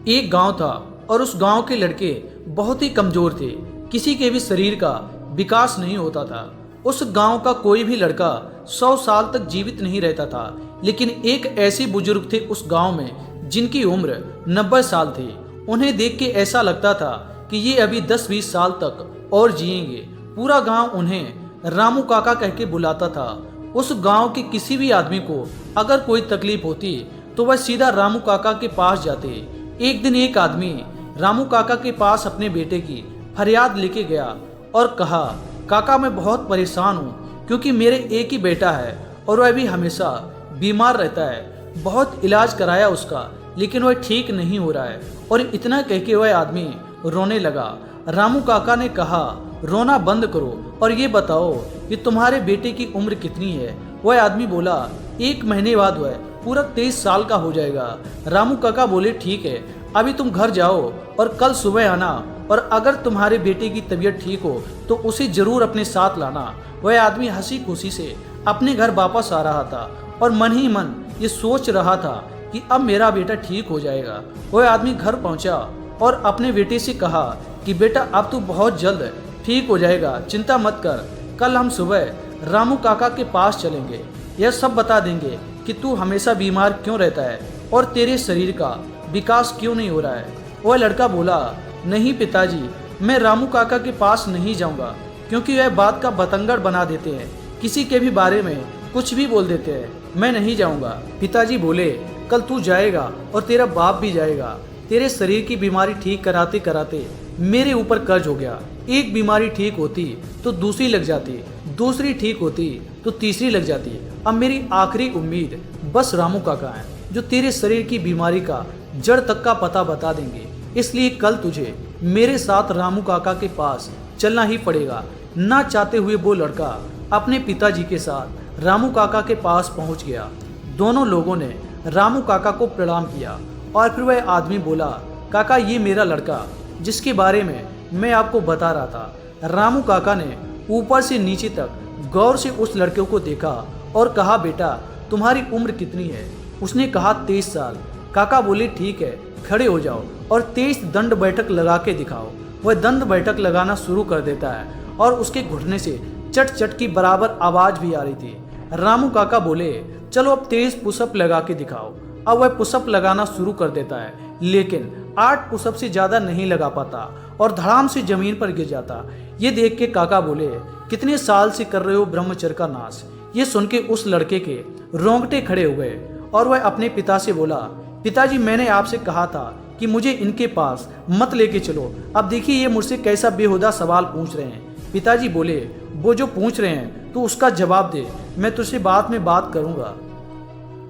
एक गांव था और उस गांव के लड़के बहुत ही कमजोर थे। किसी के भी शरीर का विकास नहीं होता था। उस गांव का कोई भी लड़का 100 साल तक जीवित नहीं रहता था। लेकिन एक ऐसे बुजुर्ग थे उस गांव में जिनकी उम्र 90 साल थी। उन्हें देख के ऐसा लगता था कि ये अभी 10-20 साल तक और जिएंगे। पूरा गांव उन्हें रामू काका कह के बुलाता था। उस गांव के किसी भी आदमी को अगर कोई तकलीफ होती तो वह सीधा रामू काका के पास जाते। एक दिन एक आदमी रामू काका के पास अपने बेटे की फरियाद लेके गया और कहा, काका मैं बहुत परेशान हूँ क्योंकि मेरे एक ही बेटा है और वह भी हमेशा बीमार रहता है। बहुत इलाज कराया उसका लेकिन वह ठीक नहीं हो रहा है। और इतना कह के वह आदमी रोने लगा। रामू काका ने कहा, रोना बंद करो और ये बताओ कि तुम्हारे बेटे की उम्र कितनी है। वह आदमी बोला, 1 महीने बाद वह पूरा 23 साल का हो जाएगा। रामू काका बोले, ठीक है, अभी तुम घर जाओ और कल सुबह आना और अगर तुम्हारे बेटे की तबीयत ठीक हो तो उसे जरूर अपने साथ लाना। वह आदमी हंसी खुशी से अपने घर वापस आ रहा था और मन ही मन ये सोच रहा था कि अब मेरा बेटा ठीक हो जाएगा। वह आदमी घर पहुंचा और अपने बेटे से कहा कि बेटा अब तू बहुत जल्द ठीक हो जाएगा, चिंता मत कर। कल हम सुबह रामू काका के पास चलेंगे, यह सब बता देंगे कि तू हमेशा बीमार क्यों रहता है और तेरे शरीर का विकास क्यों नहीं हो रहा है। वह लड़का बोला, नहीं पिताजी, मैं रामू काका के पास नहीं जाऊंगा क्योंकि वह बात का बतंगड़ बना देते हैं, किसी के भी बारे में कुछ भी बोल देते हैं। मैं नहीं जाऊंगा। पिताजी बोले, कल तू जाएगा और तेरा बाप भी जाएगा। तेरे शरीर की बीमारी ठीक कराते कराते मेरे ऊपर कर्ज हो गया। एक बीमारी ठीक होती तो दूसरी लग जाती, दूसरी ठीक होती तो तीसरी लग जाती। अब मेरी आखिरी उम्मीद बस रामू काका है जो तेरे शरीर की बीमारी का जड़ तक का पता बता देंगे। इसलिए कल तुझे मेरे साथ रामू काका के पास चलना ही पड़ेगा। ना चाहते हुए वो लड़का अपने पिताजी के साथ रामू काका के पास पहुंच गया। दोनों लोगों ने रामू काका को प्रणाम किया और फिर वह आदमी बोला, काका ये मेरा लड़का जिसके बारे में मैं आपको बता रहा था। रामू काका ने ऊपर से नीचे तक गौर से उस लड़के को देखा और कहा, बेटा तुम्हारी उम्र कितनी है। उसने कहा 23 साल। काका बोले, ठीक है, खड़े हो जाओ और 23 दंड बैठक लगा के दिखाओ। वह दंड बैठक लगाना शुरू कर देता है और उसके घुटने से चट चट की बराबर आवाज भी आ रही थी। रामू काका बोले, चलो अब 23 पुशअप लगा के दिखाओ। अब वह पुशअप लगाना शुरू कर देता है लेकिन 8 पुशअप से ज्यादा नहीं लगा पाता और धड़ाम से जमीन पर गिर जाता। ये देख के काका बोले, कितने साल से कर रहे हो ब्रह्मचर्य का नाश। ये सुन के उस लड़के के रोंगटे खड़े हो गए और वह अपने पिता से बोला, पिताजी मैंने आपसे कहा था कि मुझे इनके पास मत लेके चलो। अब देखिए ये मुझसे कैसा बेहुदा सवाल पूछ रहे हैं। पिताजी बोले, वो जो पूछ रहे हैं तो उसका जवाब दे, मैं तुझसे बाद में बात करूंगा।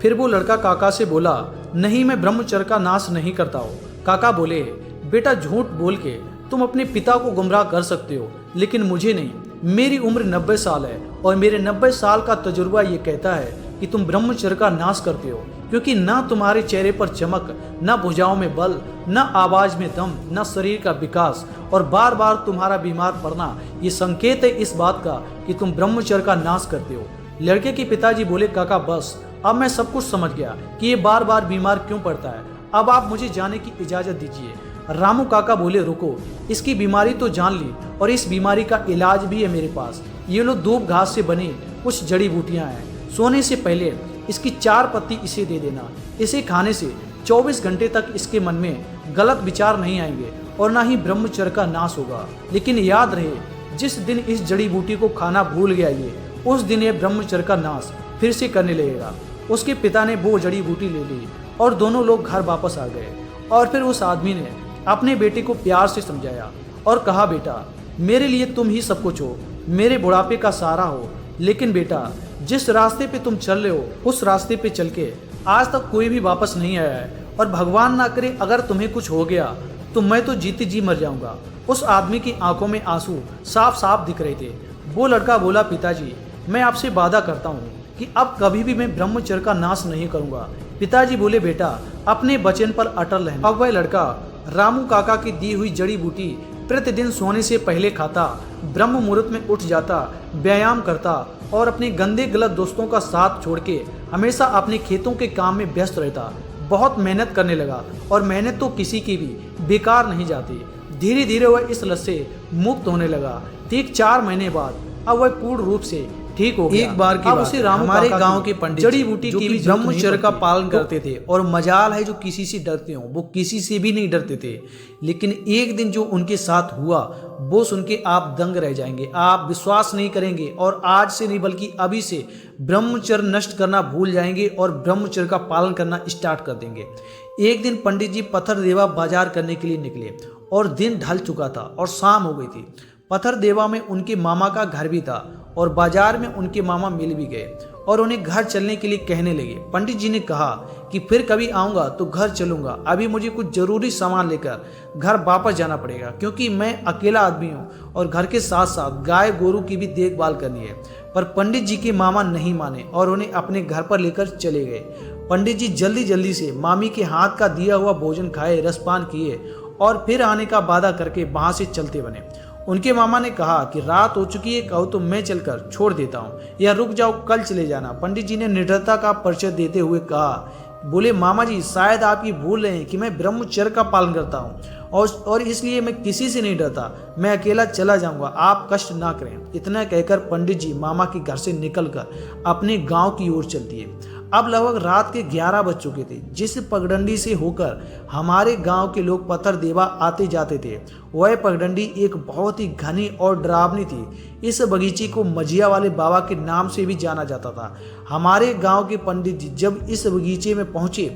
फिर वो लड़का काका से बोला, नहीं मैं ब्रह्मचर्य का नाश नहीं करता हूँ। काका बोले, बेटा झूठ बोल के तुम अपने पिता को गुमराह कर सकते हो लेकिन मुझे नहीं। मेरी उम्र 90 साल है और मेरे 90 साल का तजुर्बा ये कहता है कि तुम ब्रह्मचर्य का नाश करते हो क्योंकि ना तुम्हारे चेहरे पर चमक, ना भुजाओं में बल, ना आवाज में दम, ना शरीर का विकास और बार बार तुम्हारा बीमार पड़ना ये संकेत है इस बात का कि तुम ब्रह्मचर्य का नाश करते हो। लड़के के पिताजी बोले, काका बस अब मैं सब कुछ समझ गया कि ये बार बार बीमार क्यों पड़ता है। अब आप मुझे जाने की इजाजत दीजिए। रामू काका बोले, रुको, इसकी बीमारी तो जान ली और इस बीमारी का इलाज भी है मेरे पास। ये लो दूब घास से बनी कुछ जड़ी बूटियां हैं। सोने से पहले इसकी 4 पत्ती इसे दे देना। इसे खाने से 24 घंटे तक इसके मन में गलत विचार नहीं आएंगे और ना ही ब्रह्मचर्य का नाश होगा। लेकिन याद रहे, जिस दिन इस जड़ी बूटी को खाना भूल गया ये, उस दिन ये ब्रह्मचर्य का नाश फिर से करने लगेगा। उसके पिता ने वो जड़ी बूटी ले ली और दोनों लोग घर वापस आ गए। और फिर उस आदमी ने अपने बेटे को प्यार से समझाया और कहा, बेटा मेरे लिए तुम ही सब कुछ हो, मेरे बुढ़ापे का सहारा हो। लेकिन बेटा जिस रास्ते पे तुम चल रहे हो उस रास्ते पे चल के आज तक कोई भी वापस नहीं आया है और भगवान ना करे अगर तुम्हें कुछ हो गया तो मैं तो जीते जी मर जाऊंगा। उस आदमी की आंखों में आंसू साफ साफ दिख रहे थे। वो लड़का बोला, पिताजी मैं आपसे वादा करता हूँ कि अब कभी भी मैं ब्रह्मचर्य का नाश नहीं करूंगा। पिताजी बोले, बेटा अपने वचन पर अटल रहना। अब वह लड़का रामू काका की दी हुई जड़ी बूटी प्रतिदिन सोने से पहले खाता, ब्रह्म मुहूर्त में उठ जाता, व्यायाम करता और अपने गंदे गलत दोस्तों का साथ छोड़ के हमेशा अपने खेतों के काम में व्यस्त रहता। बहुत मेहनत करने लगा और मेहनत तो किसी की भी बेकार नहीं जाती। धीरे धीरे वह इस लत से मुक्त होने लगा। ठीक 4 महीने बाद अब वह पूर्ण रूप से ठीक हो गया। एक बार की अब बात उसे है, रामू हमारे काका गांव की के पंडित जड़ी जी, बूटी जो की कि भी जरूरत नहीं ब्रह्मचर्य का पड़ती। पालन करते थे, और मजाल है जो किसी से डरते हो, वो किसी से भी नहीं डरते थे। लेकिन एक दिन जो उनके साथ हुआ वो सुन के आप दंग रह जाएंगे। आप विश्वास नहीं करेंगे और आज से नहीं बल्कि अभी से ब्रह्मचर्य नष्ट करना भूल जाएंगे और ब्रह्मचर्य का पालन करना स्टार्ट कर देंगे। एक दिन पंडित जी पत्थर देवा बाजार करने के लिए निकले और दिन ढल चुका था और शाम हो गई थी। पत्थर देवा में उनके मामा का घर भी था और बाजार में उनके मामा मिल भी गए और उन्हें घर चलने के लिए कहने लगे। पंडित जी ने कहा कि फिर कभी आऊँगा तो घर चलूँगा, अभी मुझे कुछ ज़रूरी सामान लेकर घर वापस जाना पड़ेगा क्योंकि मैं अकेला आदमी हूँ और घर के साथ साथ गाय गोरू की भी देखभाल करनी है। पर पंडित जी के मामा नहीं माने और उन्हें अपने घर पर लेकर चले गए। पंडित जी जल्दी जल्दी से मामी के हाथ का दिया हुआ भोजन खाए, रसपान किए और फिर आने का वादा करके वहाँ से चलते बने। उनके मामा ने कहा कि रात हो चुकी है, कहो तो मैं चलकर छोड़ देता हूँ या रुक जाओ, कल चले जाना। पंडित जी ने निडरता का परिचय देते हुए कहा, बोले मामा जी शायद आप ये भूल रहे हैं कि मैं ब्रह्मचर्य का पालन करता हूँ और इसलिए मैं किसी से नहीं डरता, मैं अकेला चला जाऊंगा, आप कष्ट ना करें। इतना कहकर पंडित जी मामा के घर से निकलकर अपने गांव की ओर चल दिए। अब लगभग रात के 11 बज चुके थे। जिस पगडंडी से होकर हमारे गांव के लोग पत्थर देवा आते जाते थे, वह पगडंडी एक बहुत ही घनी और डरावनी थी। इस बगीचे को मजिया वाले बाबा के नाम से भी जाना जाता था। हमारे गांव के पंडित जी जब इस बगीचे में पहुंचे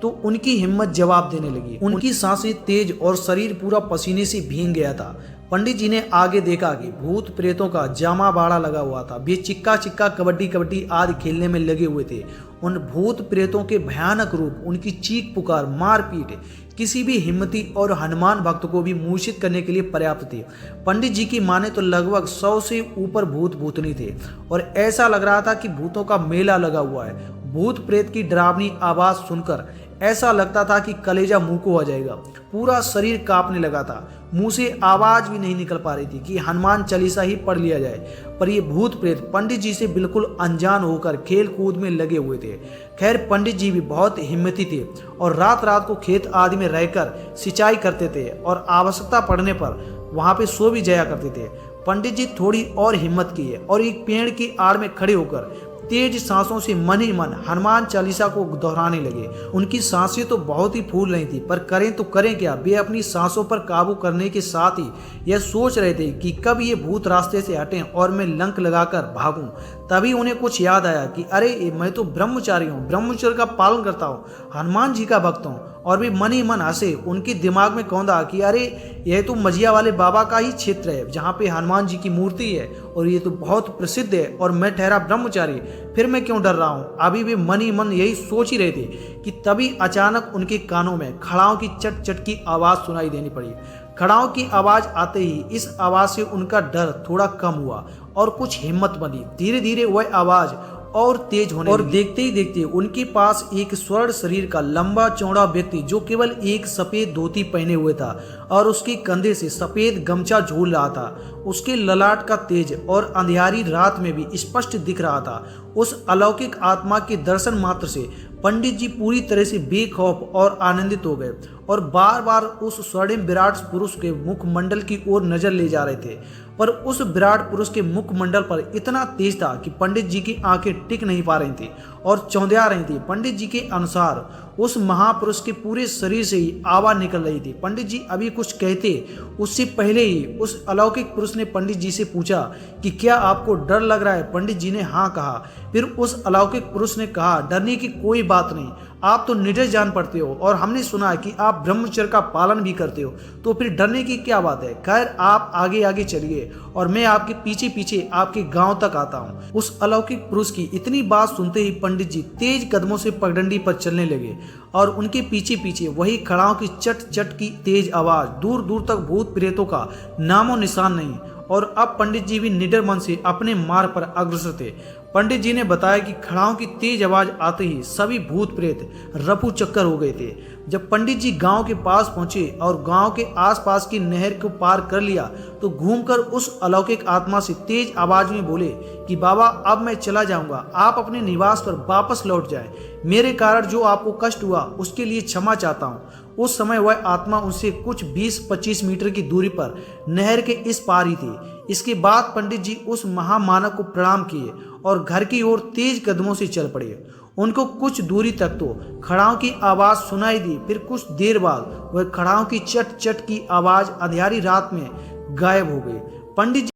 तो उनकी हिम्मत जवाब देने लगी। उनकी सांसें तेज और शरीर पूरा पसीने से भीग गया था। पंडित जी ने आगे देखा कि भूत प्रेतों का जामा बाड़ा लगा हुआ था। वे चिक्का चिक्का कबड्डी कबड्डी आदि खेलने में लगे हुए थे। उन भूत प्रेतों के भयानक रूप, उनकी चीख पुकार, मारपीट किसी भी हिम्मती और हनुमान भक्त को भी मूर्छित करने के लिए पर्याप्त थी। पंडित जी की माने तो लगभग 100 से ऊपर भूत भूतनी थे और ऐसा लग रहा था कि भूतों का मेला लगा हुआ है। भूत प्रेत की डरावनी आवाज सुनकर ऐसा लगता था कि कलेजा मुंह को आ जाएगा। पूरा शरीर कांपने लगा था। मुंह से आवाज भी नहीं निकल पा रही थी कि हनुमान चालीसा ही पढ़ लिया जाए। पर ये भूत प्रेत पंडित जी से बिल्कुल अनजान होकर खेल कूद में लगे हुए थे। खैर पंडित जी भी बहुत हिम्मती थे और रात रात को खेत आदि में रहकर सिंचाई करते थे और आवश्यकता पड़ने पर वहां पे सो भी जाया करते थे। पंडित जी थोड़ी और हिम्मत किए और एक पेड़ की आड़ में खड़े होकर तेज सांसों से मन ही मन हनुमान चालीसा को दोहराने लगे। उनकी सांसें तो बहुत ही फूल रही थी, पर करें तो करें क्या। वे अपनी सांसों पर काबू करने के साथ ही यह सोच रहे थे कि कब ये भूत रास्ते से हटें और मैं लंक लगाकर भागूं। तभी उन्हें कुछ याद आया कि अरे मैं तो ब्रह्मचारी हूँ, ब्रह्मचर्य का पालन करता हूँ, हनुमान जी का भक्त हूँ। और भी मन ही मन हंसे। उनके दिमाग में कौंधा कि अरे यह तो मजिया वाले बाबा का ही क्षेत्र है जहाँ पे हनुमान जी की मूर्ति है और ये तो बहुत प्रसिद्ध है और मैं ठहरा ब्रह्मचारी, फिर मैं क्यों डर रहा हूँ। अभी भी मन ही मन यही सोच ही रहे थे कि तभी अचानक उनके कानों में खड़ाओं की चट चट की आवाज़ सुनाई देनी पड़ी। खड़ाओं की आवाज़ आते ही इस आवाज़ से उनका डर थोड़ा कम हुआ और कुछ हिम्मत बनी। धीरे धीरे वह आवाज़ और तेज होने और देखते ही देखते उनके पास एक स्वर्ण शरीर का लंबा चौड़ा व्यक्ति जो केवल एक सफेद धोती पहने हुए था और उसके कंधे से सफेद गमछा झूल रहा था। उसके ललाट का तेज और अंधियारी रात में भी स्पष्ट दिख रहा था। उस अलौकिक आत्मा के दर्शन मात्र से पंडित जी पूरी तरह से बेखौफ और आनंदित हो गए और बार बार उस स्वर्णिम विराट पुरुष के मुखमंडल की ओर नजर ले जा रहे थे। पर उस विराट पुरुष के मुखमंडल पर इतना तेज था कि पंडित जी की आंखें टिक नहीं पा रही थी और चौंधिया रही थी। पंडित जी के अनुसार उस महापुरुष के पूरे शरीर से ही आवाज निकल रही थी। पंडित जी अभी कुछ कहते उससे पहले ही उस अलौकिक पुरुष ने पंडित जी से पूछा कि क्या आपको डर लग रहा है। पंडित जी ने हाँ कहा। फिर उस अलौकिक पुरुष ने कहा, डरने की कोई बात नहीं, आप तो निडर जान पड़ते हो और हमने सुना है कि आप ब्रह्मचर्य का पालन भी करते हो, तो फिर डरने की क्या बात है। खैर आप आगे आगे चलिए और मैं आपके पीछे पीछे आपके गांव तक आता हूँ। उस अलौकिक पुरुष की इतनी बात सुनते ही पंडित जी तेज कदमों से पगडंडी पर चलने लगे और उनके पीछे पीछे वही खड़ाओं की चट चट की तेज आवाज। दूर दूर तक भूत प्रेतों का नामो निशान नहीं और अब पंडित जी भी निडर मन से अपने मार्ग पर अग्रसर थे। पंडित जी ने बताया कि खड़ाओं की तेज आवाज आते ही सभी भूत प्रेत रफू चक्कर हो गए थे। जब पंडित जी गांव के पास पहुंचे और गांव के आसपास की नहर को पार कर लिया तो घूमकर उस अलौकिक आत्मा से तेज आवाज में बोले कि बाबा अब मैं चला जाऊंगा, आप अपने निवास पर वापस लौट जाएं। मेरे कारण जो आपको कष्ट हुआ उसके लिए क्षमा चाहता हूँ। उस समय वह आत्मा उनसे कुछ 20-25 मीटर की दूरी पर नहर के इस पार ही थी। इसके बाद पंडित जी उस महामानव को प्रणाम किए और घर की ओर तेज कदमों से चल पड़े। उनको कुछ दूरी तक तो खड़ाओं की आवाज सुनाई दी, फिर कुछ देर बाद वह खड़ाओं की चट चट की आवाज अंधियारी रात में गायब हो गई। पंडित